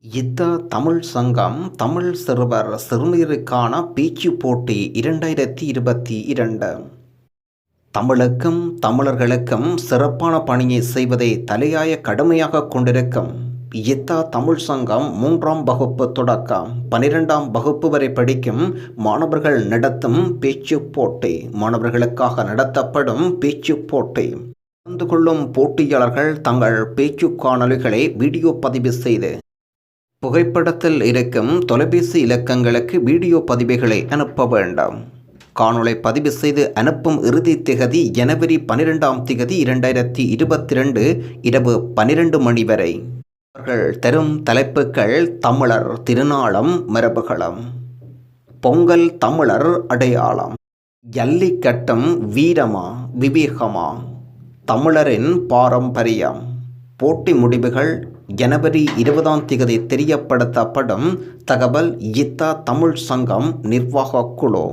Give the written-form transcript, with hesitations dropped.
இத்த தமிழ் சங்கம் தமிழ் சிறுவர் சிறுமியருக்கான பேச்சுப் போட்டி 2022. தமிழுக்கும் தமிழர்களுக்கும் சிறப்பான பணியை செய்வதை தலையாய கடமையாக கொண்டிருக்கும் இத்த தமிழ் சங்கம் 3ஆம் வகுப்பு தொடக்கம் 12ஆம் வகுப்பு வரை படிக்கும் மாணவர்கள் நடத்தும் பேச்சுப் போட்டி. மாணவர்களுக்காக நடத்தப்படும் பேச்சுப் போட்டி. கலந்து கொள்ளும் போட்டியாளர்கள் தங்கள் பேச்சு காணொளிகளை வீடியோ பதிவு செய்து புகைப்படத்தில் இருக்கும் தொலைபேசி இலக்கங்களுக்கு வீடியோ பதிவுகளை அனுப்ப வேண்டும். காணொளி பதிவு செய்து அனுப்பும் இறுதி திகதி ஜனவரி 12ஆம் திகதி 2022 இரவு 12 மணி வரை. அவர்கள் தரும் தலைப்புகள்: தமிழர் திருநாளும் மரபுகளும், பொங்கல் தமிழர் அடையாளம், ஜல்லிக்கட்டும் வீரமா விவேகமா, தமிழரின் பாரம்பரியம். போட்டி முடிவுகள் ஜனவரி 20ஆம் திகதி தெரியப்படுத்தப்படும். தகவல் இத்த தமிழ் சங்கம் நிர்வாகக் குழு.